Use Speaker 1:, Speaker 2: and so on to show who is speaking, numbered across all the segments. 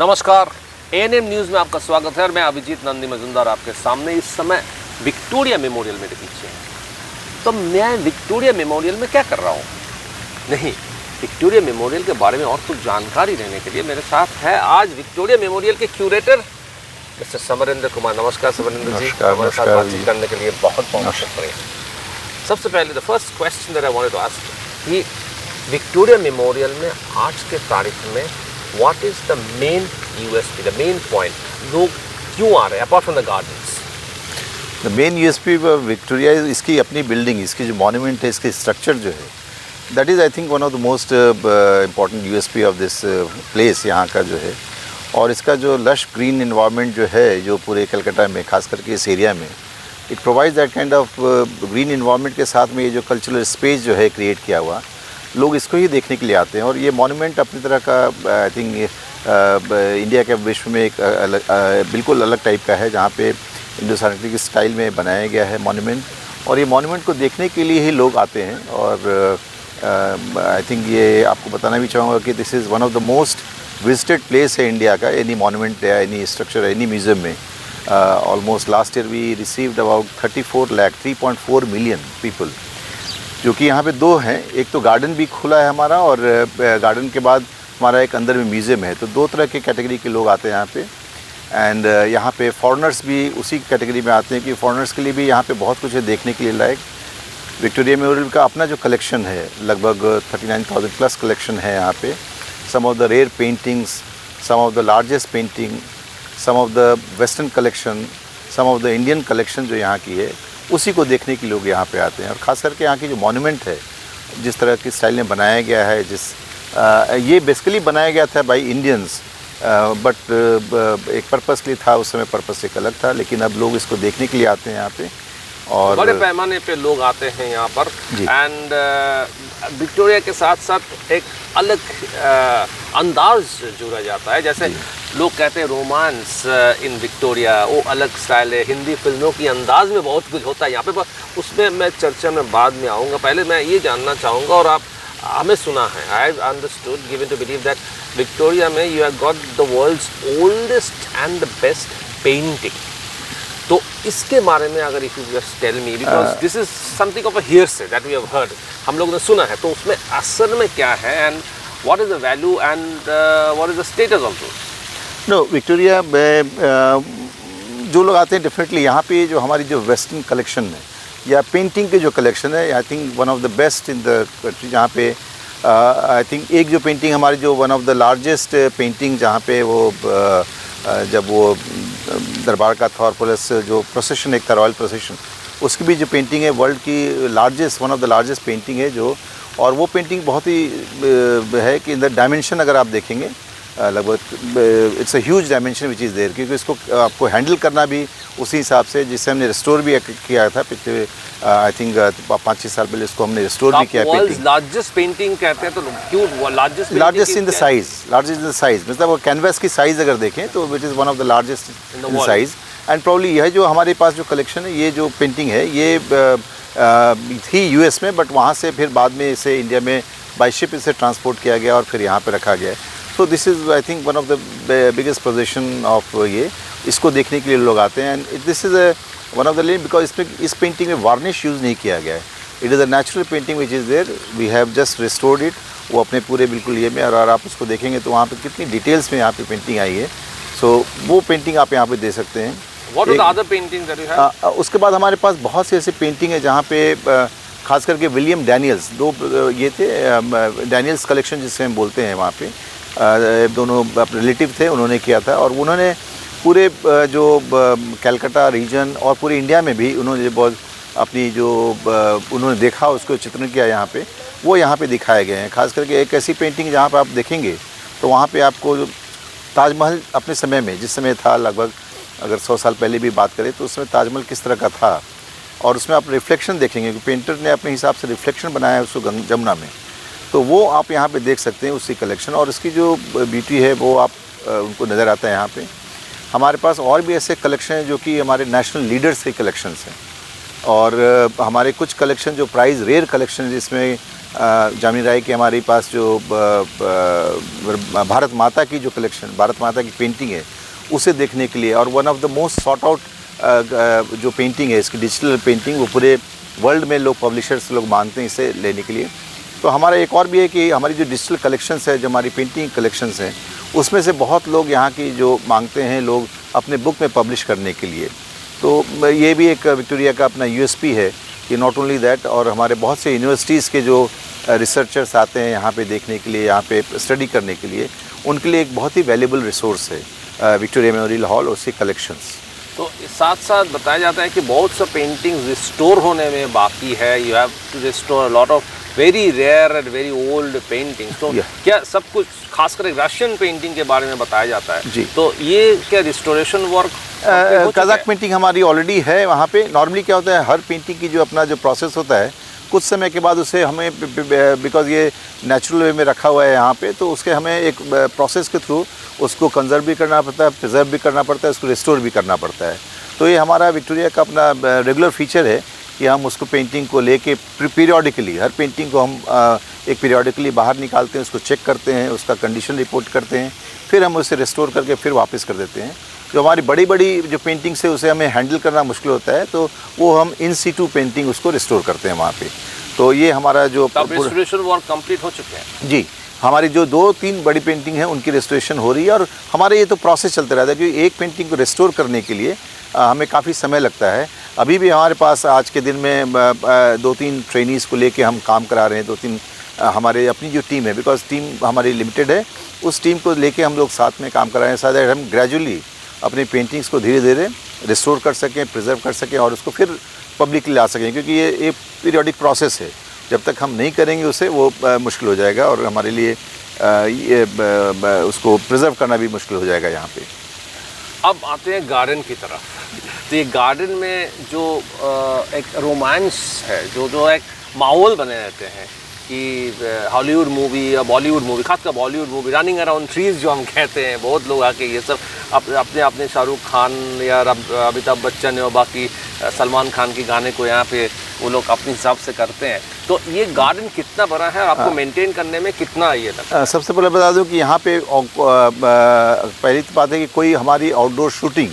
Speaker 1: नमस्कार, ANM news में आपका स्वागत है और मैं अभिजीत नंदी मजुमदार आपके सामने इस समय विक्टोरिया मेमोरियल मेरे पीछे है। तो मैं विक्टोरिया मेमोरियल में क्या कर रहा हूँ? नहीं, विक्टोरिया मेमोरियल के बारे में और कुछ जानकारी देने के लिए मेरे साथ है आज विक्टोरिया मेमोरियल के क्यूरेटर मिस्टर समरेंद्र कुमार। नमस्कार समरेंद्र जी, हमारे साथ बातचीत करने के लिए बहुत बहुत शुक्रिया। सबसे पहले the first question that I wanted to ask कि विक्टोरिया मेमोरियल में आज के तारीख में what is the main USP, the main point, लोग क्यों आ रहे हैं apart from the gardens?
Speaker 2: The main USP Victoria इसकी अपनी बिल्डिंग, इसकी जो मॉन्यूमेंट है, इसकी स्ट्रक्चर जो है, that is I think one of the most important USP of this place यहाँ का जो है। और इसका जो लश ग्रीन इन्वायरमेंट जो है, जो पूरे कलकत्ता में खास करके इस एरिया में, it provides that kind of green environment के साथ में ये जो कल्चरल स्पेस जो है क्रिएट किया हुआ, लोग इसको ही देखने के लिए आते हैं। और ये मॉन्यूमेंट अपनी तरह का आई थिंक इंडिया के विश्व में एक बिल्कुल अलग टाइप का है, जहाँ पे इंडो सैनिटरी स्टाइल में बनाया गया है मॉन्यूमेंट। और ये मॉन्यूमेंट को देखने के लिए ही लोग आते हैं। और आई थिंक ये आपको बताना भी चाहूँगा कि this is one of the most visited place है इंडिया का, एनी मॉन्यूमेंट या एनी स्ट्रक्चर एनी म्यूज़ियम में। Almost last year we received about 34 lakh 3.4 million people, जो कि यहाँ पे दो हैं। एक तो गार्डन भी खुला है हमारा, और गार्डन के बाद हमारा एक अंदर में म्यूज़ियम है। तो दो तरह के कैटेगरी के लोग आते हैं यहाँ पे। एंड यहाँ पे फॉरेनर्स भी उसी कैटेगरी में आते हैं कि फॉरेनर्स के लिए भी यहाँ पे बहुत कुछ है देखने के लिए लायक। विक्टोरिया मेमोरियल का अपना जो कलेक्शन है, लगभग 39,000 प्लस कलेक्शन है यहाँ पे। Some of the rare paintings, some of the largest painting, some of the western collection, some of the Indian collection जो यहाँ की है, उसी को देखने के लोग यहाँ पे आते हैं। और ख़ास करके यहाँ की जो मॉन्यूमेंट है, जिस तरह की स्टाइल में बनाया गया है, ये बेसिकली बनाया गया था बाय इंडियंस, बट एक पर्पस के लिए था, उस समय पर्पस एक अलग था, लेकिन अब लोग इसको देखने के लिए आते हैं यहाँ पे। और
Speaker 1: बड़े पैमाने पे लोग आते हैं यहाँ पर। एंड विक्टोरिया के साथ साथ एक अलग अंदाज जुड़ा जाता है, जैसे लोग कहते हैं रोमांस इन विक्टोरिया, वो अलग स्टाइल है। हिंदी फिल्मों की अंदाज में बहुत कुछ होता है यहाँ पे, पर उसमें मैं चर्चा में बाद में आऊँगा। पहले मैं ये जानना चाहूँगा, और आप हमें सुना है, I have understood, given to believe that Victoria में you have got the world's oldest and the best painting. तो इसके बारे में अगर if you just tell me, because this is something of a hearsay that we have heard, हम लोगों ने सुना है, तो उसमें असल में क्या है and what is the value and what is the status also?
Speaker 2: No, Victoria में जो लोग आते हैं डेफिनेटली यहाँ पे जो हमारी जो वेस्टर्न कलेक्शन है या पेंटिंग के जो कलेक्शन है, I think one of the best in the country. जहाँ पे आई थिंक एक जो पेंटिंग हमारी जो one of the largest painting, जहाँ पे वो जब वो दरबार का था और प्लस जो प्रोसेशन एक था, रॉयल प्रोसेशन, उसकी भी जो पेंटिंग है वर्ल्ड की largest, one of the largest painting है जो। और वो पेंटिंग बहुत ही है कि इन द डायमेंशन अगर आप देखेंगे, लगभग it's a huge dimension which is there, क्योंकि इसको आपको हैंडल करना भी उसी हिसाब से, जिससे हमने रिस्टोर भी किया था पिछले आई थिंक 5-6 साल पहले इसको हमने रिस्टोर भी किया। पेंटिंग
Speaker 1: लार्जेस्ट पेंटिंग कहते हैं, तो क्यों largest?
Speaker 2: Largest in the size, largest in the size, मतलब वो कैनवास की साइज़ अगर देखें तो which is one of the largest in size. And probably यह जो हमारे पास जो कलेक्शन है, ये जो पेंटिंग है, ये थी यूएस में, बट वहाँ से फिर बाद में इसे इंडिया में बाई शिप इसे ट्रांसपोर्ट किया गया और फिर यहाँ पे रखा गया। So this is I think one of the biggest position of ये, इसको देखने के लिए लोग आते हैं। And this is one of the lane, because इसमें इस पेंटिंग में वार्निश यूज़ नहीं किया गया है। It is a natural painting which is there, we have just restored it, वो अपने पूरे बिल्कुल ये में। और आप उसको देखेंगे तो वहाँ पे कितनी डिटेल्स में यहाँ पे पेंटिंग आई है। सो वो पेंटिंग आप यहाँ पे दे सकते हैं।
Speaker 1: What are the other paintings that you have?
Speaker 2: उसके बाद हमारे पास बहुत से ऐसे पेंटिंग है जहाँ पे खास करके विलियम डैनियल्स, दो ये थे डैनियल्स कलेक्शन जिसे हम बोलते हैं, वहाँ पे दोनों रिलेटिव थे, उन्होंने किया था। और उन्होंने पूरे जो कलकत्ता रीजन और पूरे इंडिया में भी उन्होंने बहुत अपनी जो उन्होंने देखा उसको चित्रण किया यहाँ पे, वो यहाँ पे दिखाए गए हैं। खास करके एक ऐसी पेंटिंग जहाँ पे आप देखेंगे तो वहाँ पे आपको जो ताजमहल अपने समय में, जिस समय था, लगभग अगर 100 साल पहले भी बात करें तो उसमें ताजमहल किस तरह का था, और उसमें आप रिफ्लेक्शन देखेंगे कि पेंटर ने अपने हिसाब से रिफ्लेक्शन बनाया है उसको जमुना में, तो वो आप यहाँ पे देख सकते हैं उसकी कलेक्शन। और इसकी जो ब्यूटी है वो आप उनको नज़र आता है यहाँ पे। हमारे पास और भी ऐसे कलेक्शन हैं जो कि हमारे नेशनल लीडर्स के कलेक्शंस हैं, और हमारे कुछ कलेक्शन जो प्राइज़ रेयर कलेक्शन, जिसमें जामिनी राय की हमारे पास जो भारत माता की जो कलेक्शन, भारत माता की पेंटिंग है, उसे देखने के लिए, और one of the most sort out जो पेंटिंग है इसकी डिजिटल पेंटिंग, वो पूरे वर्ल्ड में लोग पब्लिशर्स लोग मानते हैं इसे लेने के लिए। तो हमारा एक और भी है कि हमारी जो डिजिटल कलेक्शंस है, जो हमारी पेंटिंग कलेक्शंस हैं, उसमें से बहुत लोग यहाँ की जो मांगते हैं लोग अपने बुक में पब्लिश करने के लिए। तो ये भी एक विक्टोरिया का अपना यूएसपी है कि नॉट ओनली दैट, और हमारे बहुत से यूनिवर्सिटीज़ के जो रिसर्चर्स आते हैं यहाँ पे देखने के लिए, यहाँ पे स्टडी करने के लिए, उनके लिए एक बहुत ही वैल्यूबल रिसोर्स है विक्टोरिया मेमोरियल हॉल और उसकी कलेक्शंस।
Speaker 1: तो साथ साथ बताया जाता है कि बहुत सा पेंटिंग्स रिस्टोर होने में बाकी है। You have to restore lot of very rare and very old paintings. तो क्या सब कुछ, खासकर रशियन पेंटिंग के बारे में बताया जाता है जी, तो ये क्या रिस्टोरेशन वर्क?
Speaker 2: कज़ाक पेंटिंग हमारी ऑलरेडी है वहाँ पे। नॉर्मली क्या होता है, हर पेंटिंग की जो अपना जो प्रोसेस होता है, कुछ समय के बाद उसे हमें, बिकॉज ये नेचुरल वे में रखा हुआ है यहाँ पे, तो उसके हमें एक प्रोसेस के थ्रू उसको कंजर्व भी करना पड़ता है, प्रिजर्व भी करना पड़ता है, उसको रिस्टोर भी करना पड़ता है। तो ये हमारा विक्टोरिया का अपना रेगुलर फीचर है कि हम उसको पेंटिंग को लेके पीरियोडिकली, हर पेंटिंग को हम एक पीरियोडिकली बाहर निकालते हैं, उसको चेक करते हैं, उसका कंडीशन रिपोर्ट करते हैं, फिर हम उसे रिस्टोर करके फिर वापस कर देते हैं। जो हमारी बड़ी बड़ी जो पेंटिंग्स है उसे हमें हैंडल करना मुश्किल होता है, तो वो हम इन सीटू पेंटिंग उसको रिस्टोर करते हैं वहाँ पे। तो ये हमारा जो
Speaker 1: रिस्टोरेशन वर्क कंप्लीट हो चुके हैं
Speaker 2: जी। हमारी जो 2-3 बड़ी पेंटिंग है उनकी रेस्टोरेशन हो रही है, और हमारे ये तो प्रोसेस चलता रहता है, क्योंकि एक पेंटिंग को रिस्टोर करने के लिए हमें काफ़ी समय लगता है। अभी भी हमारे पास आज के दिन में 2-3 ट्रेनीज़ को लेके हम काम करा रहे हैं, 2-3 हमारे अपनी जो टीम है, बिकॉज टीम हमारी लिमिटेड है, उस टीम को लेके हम लोग साथ में काम कर रहे हैं, साथ ही हम ग्रेजुअली अपनी पेंटिंग्स को धीरे धीरे रिस्टोर कर सकें, प्रिजर्व कर सकें, और उसको फिर पब्लिक ला सकें, क्योंकि ये एक पीरियोडिक प्रोसेस है। जब तक हम नहीं करेंगे उसे, वो मुश्किल हो जाएगा, और हमारे लिए उसको प्रिजर्व करना भी मुश्किल हो जाएगा यहाँ पे।
Speaker 1: अब आते हैं गार्डन की तरफ। तो ये गार्डन में जो एक रोमांस है, जो एक माहौल बने रहते हैं कि हॉलीवुड मूवी या बॉलीवुड मूवी, खासकर Bollywood movie, running around trees जो हम कहते हैं, बहुत लोग आके ये सब अपने अपने शाहरुख खान या अमिताभ बच्चन और बाकी सलमान खान के गाने को यहाँ पे वो लोग अपने हिसाब से करते हैं। तो ये गार्डन कितना बड़ा है और आपको मेंटेन करने में कितना ये लगता है?
Speaker 2: सबसे पहले बता दूं कि यहाँ पे पहली तो बात है कि कोई हमारी आउटडोर शूटिंग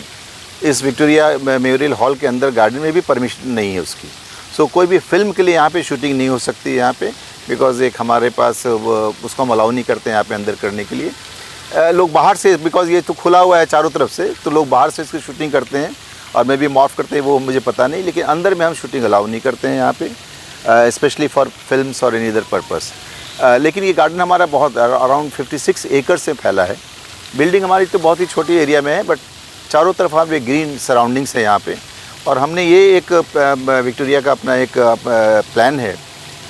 Speaker 2: इस विक्टोरिया मेमोरियल हॉल के अंदर गार्डन में भी परमिशन नहीं है उसकी। सो कोई भी फिल्म के लिए यहाँ पे शूटिंग नहीं हो सकती यहाँ पे, बिकॉज एक हमारे पास उसको हम अलाउ नहीं करते हैं यहाँ पे अंदर करने के लिए। लोग बाहर से, बिकॉज ये तो खुला हुआ है चारों तरफ से, तो लोग बाहर से इसकी शूटिंग करते हैं, और मैं भी मॉर्फ करते हैं वो मुझे पता नहीं, लेकिन अंदर में हम शूटिंग अलाउ नहीं करते हैं यहाँ पे, स्पेशली फॉर फिल्म्स और एनी अदर पर्पस। लेकिन ये गार्डन हमारा बहुत अराउंड 56 एकड़ से फैला है। बिल्डिंग हमारी तो बहुत ही छोटी एरिया में है, बट चारों तरफ हमारे ग्रीन सराउंडिंग्स है यहाँ पे। और हमने ये एक विक्टोरिया का अपना एक प्लान है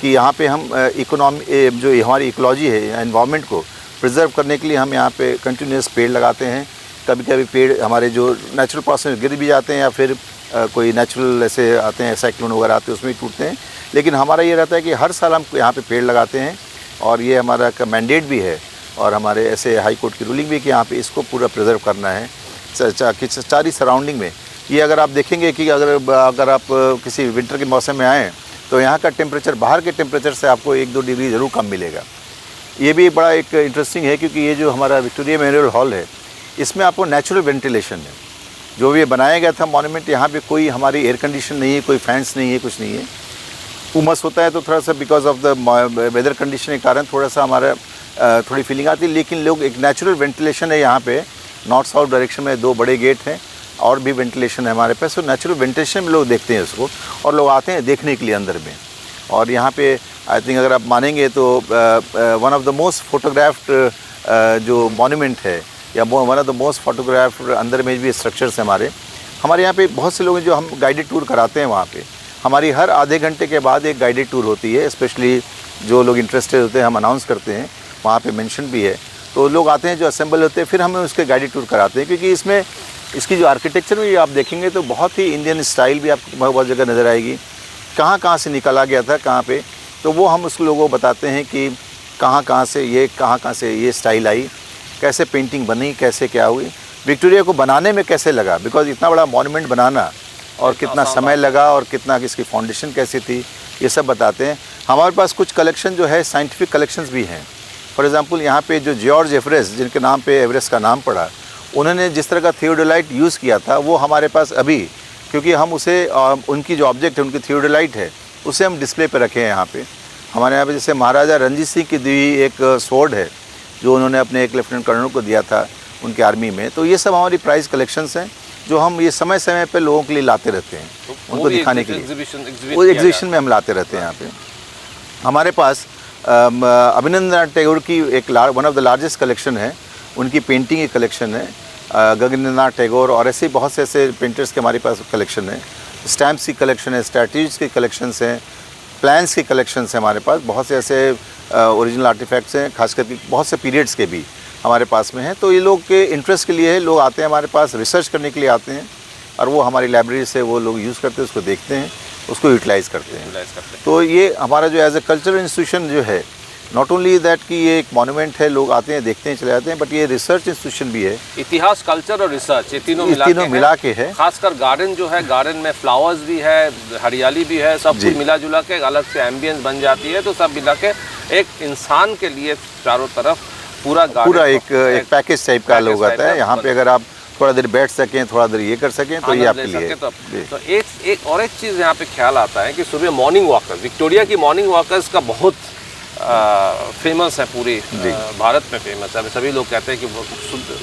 Speaker 2: कि यहाँ पे हम इकोनॉमी, जो हमारी इकोलॉजी है, एनवायरनमेंट को प्रिजर्व करने के लिए हम यहाँ पे कंटिन्यूस पेड़ लगाते हैं। कभी कभी पेड़ हमारे जो नेचुरल प्रोसेस गिर भी जाते हैं, या फिर कोई नेचुरल ऐसे आते हैं, साइक्लोन वगैरह आते हैं, उसमें भी टूटते हैं। लेकिन हमारा ये रहता है कि हर साल हम यहाँ पे पेड़ लगाते हैं, और ये हमारा का मैंडेट भी है, और हमारे ऐसे हाई कोर्ट की रूलिंग भी कि यहाँ पे इसको पूरा प्रिजर्व करना है सारी सराउंडिंग में। ये अगर आप देखेंगे कि अगर आप किसी विंटर के मौसम में आएँ तो यहाँ का टेम्परेचर बाहर के टेम्परेचर से आपको 1-2 डिग्री ज़रूर कम मिलेगा। ये भी बड़ा एक इंटरेस्टिंग है, क्योंकि ये जो हमारा विक्टोरिया मेमोरियल हॉल है, इसमें आपको नेचुरल वेंटिलेशन है। जो भी बनाया गया था मॉन्यूमेंट, यहाँ पे कोई हमारी एयर कंडीशन नहीं है, कोई फैंस नहीं है, कुछ नहीं है। उमस होता है तो थोड़ा सा because of the weather condition के कारण थोड़ा सा हमारा थोड़ी फीलिंग आती है, लेकिन लोग एक नेचुरल वेंटिलेशन है यहाँ पे। नॉर्थ साउथ डायरेक्शन में 2 बड़े गेट हैं, और भी वेंटिलेशन है हमारे पास। तो नेचुरल वेंटिलेशन में लोग देखते हैं उसको, और लोग आते हैं देखने के लिए अंदर में। और यहाँ पे आई थिंक अगर आप मानेंगे तो one of the most photographed जो मॉन्यूमेंट है, या one of the most photographed अंदर में भी स्ट्रक्चर्स हैं हमारे यहाँ पे। बहुत से लोग हैं जो हम गाइडेड टूर कराते हैं वहाँ पे। हमारी हर आधे घंटे के बाद एक गाइडेड टूर होती है, स्पेशली जो लोग इंटरेस्टेड होते हैं हम अनाउंस करते हैं, वहाँ पे मेंशन भी है। तो लोग आते हैं जो असेंबल होते हैं, फिर हमें उसके गाइडेड टूर कराते हैं, क्योंकि इसमें इसकी जो आर्किटेक्चर में आप देखेंगे तो बहुत ही इंडियन स्टाइल भी आपको बहुत जगह नज़र आएगी। कहाँ से निकाला गया था, कहाँ पे, तो वो हम उस लोगों को बताते हैं कि कहाँ से ये स्टाइल आई, कैसे पेंटिंग बनी, कैसे क्या हुई, विक्टोरिया को बनाने में कैसे लगा, बिकॉज इतना बड़ा मॉन्यूमेंट बनाना और कितना समय लगा, और कितना इसकी फाउंडेशन कैसी थी, ये सब बताते हैं। हमारे पास कुछ कलेक्शन जो है साइंटिफिक कलेक्शंस भी हैं। फॉर एग्जांपल यहाँ पे जो जॉर्ज एवरेस्ट, जिनके नाम पे एवरेस्ट का नाम पड़ा, उन्होंने जिस तरह का थियोडोलाइट यूज़ किया था वो हमारे पास अभी, क्योंकि हम उसे उनकी जो ऑब्जेक्ट है, उनकी थियोडोलाइट है, उसे हम डिस्प्ले पे रखे हैं यहाँ पे। हमारे यहाँ पे जैसे महाराजा रणजीत सिंह की दी एक स्वॉर्ड है जो उन्होंने अपने एक लेफ्टिनेंट कर्नल को दिया था उनके आर्मी में। तो ये सब हमारी प्राइज कलेक्शंस हैं जो हम ये समय समय पे लोगों के लिए लाते रहते हैं, उनको दिखाने के लिए। वो एग्जीबिशन में हम लाते रहते हैं यहाँ पे। हमारे पास अभिनंदन टैगोर की एक one of the largest collection है, उनकी पेंटिंग की कलेक्शन है। गगनेंद्रनाथ टैगोर और ऐसे बहुत से ऐसे पेंटर्स के हमारे पास कलेक्शन है। स्टैम्प्स की कलेक्शन है, स्ट्रैटेजीज की कलेक्शंस हैं, प्लान्स की कलेक्शंस हैं हमारे पास। बहुत से ऐसे ओरिजिनल आर्टिफैक्ट्स हैं, खास करके बहुत से पीरियड्स के भी हमारे पास में हैं। तो ये लोग के इंटरेस्ट के लिए है, लोग आते हैं हमारे पास रिसर्च करने के लिए आते हैं और वो हमारी लाइब्रेरी से वो लोग यूज़ करते हैं, उसको देखते हैं, उसको यूटिलाइज़ करते हैं। तो ये हमारा जो एज ए कल्चरल इंस्टीट्यूशन जो है, नॉट ओनली दैट कि ये एक मॉन्यूमेंट है, लोग आते हैं, देखते हैं, चले जाते हैं, बट ये रिसर्च इंस्टीट्यूशन भी है।
Speaker 1: इतिहास, कल्चर और रिसर्च, ये तीनों
Speaker 2: मिला के है।
Speaker 1: खासकर गार्डन जो है, गार्डन में फ्लावर्स भी है, हरियाली भी है, सब कुछ मिला जुला के एक अलग से एम्बियंस बन जाती है। तो सब मिला के एक इंसान के लिए चारों तरफ पूरा
Speaker 2: एक पैकेज टाइप का लोग आता है। यहाँ पे अगर आप थोड़ा देर बैठ सकें, थोड़ा देर ये कर सकें, तो ये आपके लिए।
Speaker 1: तो एक और एक चीज़ यहाँ पे ख्याल आता है कि सुबह मॉर्निंग वॉकर्स, विक्टोरिया की मॉर्निंग वॉकर्स का बहुत फेमस है, पूरी भारत में फेमस है। सभी लोग कहते हैं कि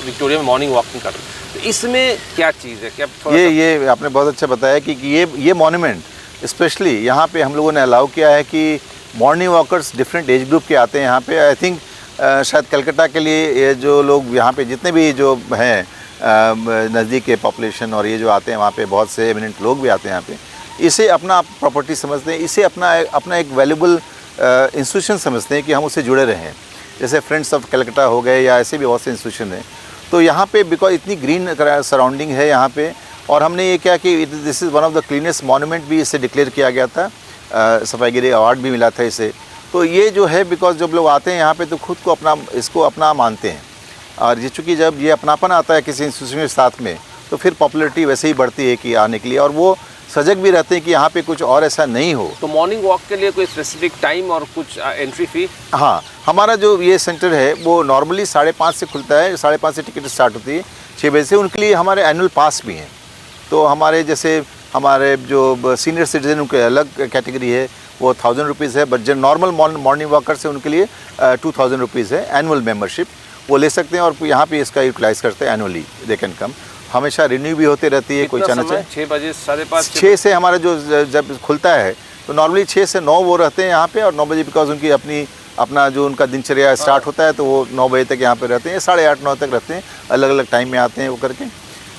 Speaker 1: विक्टोरिया में मॉर्निंग वॉकिंग कर रहे हैं। तो इसमें क्या चीज़ है, क्या
Speaker 2: ये आपने बहुत अच्छा बताया कि ये मॉन्यूमेंट स्पेशली यहाँ पे हम लोगों ने अलाउ किया है कि morning walkers different age group के आते हैं यहाँ पे। आई थिंक शायद कलकत्ता के लिए ये जो लोग यहाँ पे जितने भी जो हैं नज़दीक के पॉपुलेशन और ये जो आते हैं वहाँ पे बहुत से एमिनेंट लोग भी आते हैं यहाँ पे। इसे अपना प्रॉपर्टी समझते हैं, इसे अपना एक वैल्यूबल इंस्टीट्यूशन समझते हैं कि हम उससे जुड़े रहें। जैसे फ्रेंड्स ऑफ कलकत्ता हो गए या ऐसे भी बहुत से इंस्टीट्यूशन हैं। तो यहाँ पे बिकॉज इतनी ग्रीन सराउंडिंग है यहाँ पे, और हमने ये किया कि this is one of the cleanest monument भी इसे डिक्लेयर किया गया था, सफाईगिरी अवार्ड भी मिला था इसे। तो ये जो है बिकॉज जब लोग आते हैं यहाँ पे तो खुद को इसको अपना मानते हैं, और ये चूँकि जब ये अपनापन आता है किसी इंस्टीट्यूशन के साथ में तो फिर पॉपुलैरिटी वैसे ही बढ़ती है कि आने के लिए, और वो सजग भी रहते हैं कि यहाँ पे कुछ और ऐसा नहीं हो।
Speaker 1: तो मॉर्निंग वॉक के लिए कोई स्पेसिफिक टाइम और कुछ एंट्री फ़ी?
Speaker 2: हाँ, हमारा जो ये सेंटर है वो नॉर्मली 5:30 से खुलता है, 5:30 से टिकट स्टार्ट होती है, 6 बजे से। उनके लिए हमारे एनुअल पास भी हैं। तो हमारे जैसे हमारे जो सीनियर सिटीजन उनके अलग कैटेगरी है, वो 1000 रुपीज़ है, बट जो नॉर्मल मॉर्निंग वॉकर्स है उनके लिए 2000 रुपीज़ है एनुअल मेम्बरशिप। वो ले सकते हैं और यहाँ पे इसका यूटिलाइज़ करते हैं एनुअली, दे कैन कम। हमेशा रिन्यू भी होती रहती है, कोई चाहना चाहे।
Speaker 1: 6 बजे 5:30
Speaker 2: 6 से हमारा जो जब खुलता है तो नॉर्मली 6 से 9 वो रहते हैं यहाँ पे, और 9 बजे बिकॉज उनकी अपना जो उनका दिनचर्या स्टार्ट होता है तो वो 9 बजे तक यहाँ पे रहते हैं, 8:30-9 तक रहते हैं, अलग अलग टाइम में आते हैं वो करके।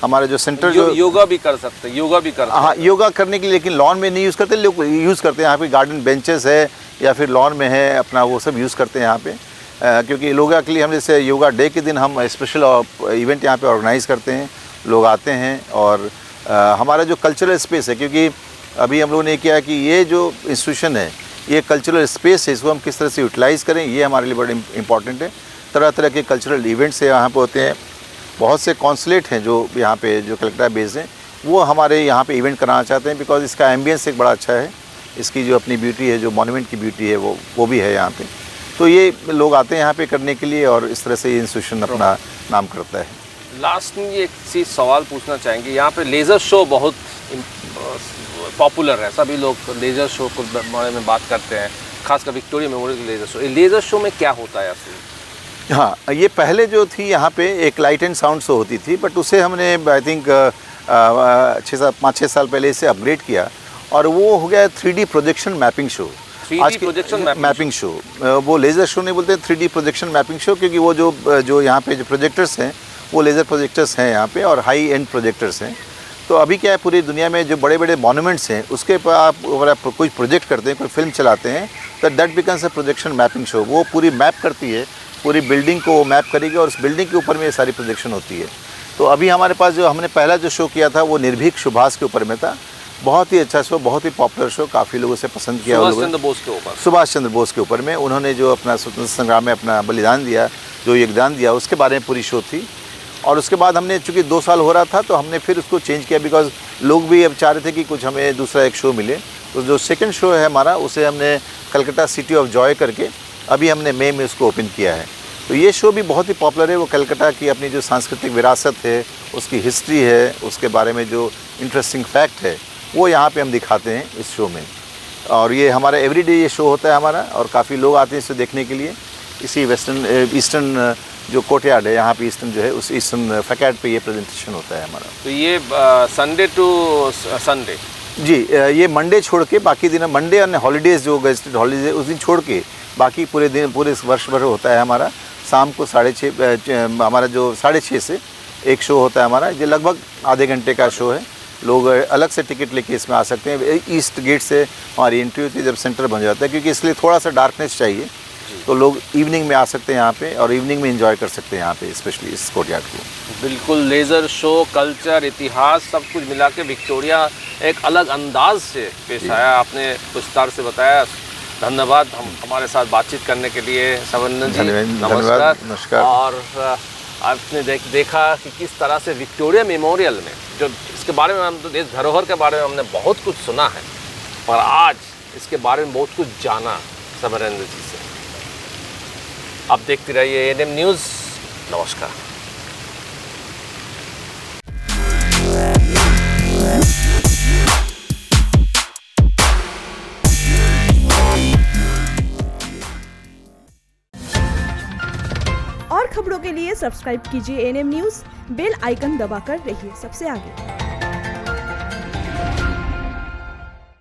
Speaker 2: हमारे जो सेंटर जो
Speaker 1: योगा भी कर सकते हैं, योगा भी करते हैं।
Speaker 2: हाँ, योगा करने के लिए, लेकिन लॉन में नहीं यूज़ करते, लोग यूज़ करते हैं यहाँ पे गार्डन बेंचेस है या फिर लॉन में है अपना, वो सब यूज़ करते हैं यहाँ पे। क्योंकि योगा के लिए हम जैसे योगा डे के दिन हम स्पेशल इवेंट यहाँ पे ऑर्गेनाइज़ करते हैं, लोग आते हैं। और हमारा जो कल्चरल स्पेस है, क्योंकि अभी हम लोगों ने किया है कि ये जो इंस्टीट्यूशन है ये कल्चरल स्पेस है, इसको हम किस तरह से यूटिलाइज़ करें, ये हमारे लिए बड़ा इंपॉर्टेंट है। तरह तरह के कल्चरल इवेंट्स यहाँ पे होते हैं। बहुत से कॉन्सुलेट हैं जो यहाँ पे जो कलकत्ता बेस्ड हैं, वो हमारे यहाँ पे इवेंट कराना चाहते हैं, बिकॉज इसका एम्बियंस एक बड़ा अच्छा है, इसकी जो अपनी ब्यूटी है, जो मॉन्यूमेंट की ब्यूटी है वो भी है यहाँ पे। तो ये लोग आते हैं यहाँ पे करने के लिए, और इस तरह से ये इंस्टीट्यूशन अपना नाम करता है।
Speaker 1: लास्ट में एक चीज़ सवाल पूछना चाहेंगे, यहाँ पे लेज़र शो बहुत पॉपुलर है, सभी लोग लेज़र शो के बारे में बात करते हैं, खासकर Victoria memorial laser show. Laser show में क्या होता है असल?
Speaker 2: हाँ, ये पहले जो थी यहाँ पे एक लाइट एंड साउंड शो होती थी, बट उसे हमने आई थिंक 5-6 साल पहले इसे अपग्रेड किया, और वो हो गया 3D projection mapping show.
Speaker 1: 3D projection
Speaker 2: mapping show, वो लेज़र शो नहीं बोलते, 3D प्रोजेक्शन मैपिंग शो, क्योंकि वो जो यहाँ पे जो प्रोजेक्टर्स हैं वो लेज़र प्रोजेक्टर्स हैं यहाँ पे, और हाई एंड प्रोजेक्टर्स हैं। तो अभी क्या है, पूरी दुनिया में जो बड़े बड़े मॉन्यूमेंट्स हैं उसके पर आप अगर आप कोई प्रोजेक्ट करते हैं, कोई फिल्म चलाते हैं, तो that becomes a projection mapping show. वो पूरी मैप करती है, पूरी बिल्डिंग को मैप करेगी, और उस बिल्डिंग के ऊपर में ये सारी प्रोजेक्शन होती है। तो अभी हमारे पास जो हमने पहला जो शो किया था वो निर्भीक सुभाष के ऊपर में था। बहुत ही अच्छा शो, बहुत ही पॉपुलर शो, काफ़ी लोगों से पसंद किया।
Speaker 1: सुभाष चंद्र बोस के ऊपर,
Speaker 2: सुभाष चंद्र बोस के ऊपर में उन्होंने जो अपना स्वतंत्रता संग्राम में अपना बलिदान दिया, जो योगदान दिया, उसके बारे में पूरी शो थी। और उसके बाद हमने, चूँकि 2 साल हो रहा था, तो हमने फिर उसको चेंज किया, बिकॉज लोग भी अब चाह रहे थे कि कुछ हमें दूसरा एक शो मिले। तो जो सेकंड शो है हमारा, उसे हमने कलकत्ता सिटी ऑफ जॉय करके, अभी हमने मई में उसको ओपन किया है। तो ये शो भी बहुत ही पॉपुलर है। वो कलकत्ता की अपनी जो सांस्कृतिक विरासत है, उसकी हिस्ट्री है, उसके बारे में जो इंटरेस्टिंग फैक्ट है, वो यहाँ पे हम दिखाते हैं इस शो में। और ये हमारा एवरीडे ये शो होता है हमारा, और काफ़ी लोग आते हैं इसे देखने के लिए। इसी ईस्टर्न जो कोर्टयार्ड है यहाँ पे, ईस्टर्न जो है उस ईस्टर्न फैकेट पे ये प्रेजेंटेशन होता है हमारा।
Speaker 1: तो ये संडे टू संडे?
Speaker 2: जी, ये मंडे छोड़ के बाकी दिन, मंडे और हॉलीडेज़ जो गजटेड हॉलीडेज है उस दिन छोड़ के बाकी पूरे दिन, पूरे वर्ष भर होता है हमारा। शाम को 6:30 हमारा जो 6:30 से एक शो होता है हमारा, जो लगभग आधे घंटे का शो है। लोग अलग से टिकट लेके इसमें आ सकते हैं। ईस्ट गेट से हमारी एंट्री होती है जब सेंटर बन जाता है, क्योंकि इसलिए थोड़ा सा डार्कनेस चाहिए, तो लोग इवनिंग में आ सकते हैं यहाँ पे, और इवनिंग में एंजॉय कर सकते हैं यहाँ पे, स्पेशली इस कोर्टयार्ड को।
Speaker 1: बिल्कुल, लेज़र शो, कल्चर, इतिहास सब कुछ मिला के विक्टोरिया एक अलग अंदाज से पेश आया। आपने विस्तार से बताया। धन्यवाद हमारे साथ बातचीत करने के लिए सवर्ण जी।
Speaker 2: नमस्कार।
Speaker 1: और आपने देखा कि किस तरह से विक्टोरिया मेमोरियल में, जो इसके बारे में हम तो देश धरोहर के बारे में हमने बहुत कुछ सुना है, और आज इसके बारे में बहुत कुछ जाना समरेंद्र जी से। आप देखते रहिए एएनएम न्यूज़। नमस्कार।
Speaker 3: और खबरों के लिए सब्सक्राइब कीजिए एएनएम न्यूज़, बेल आइकन दबाकर रहिए सबसे आगे।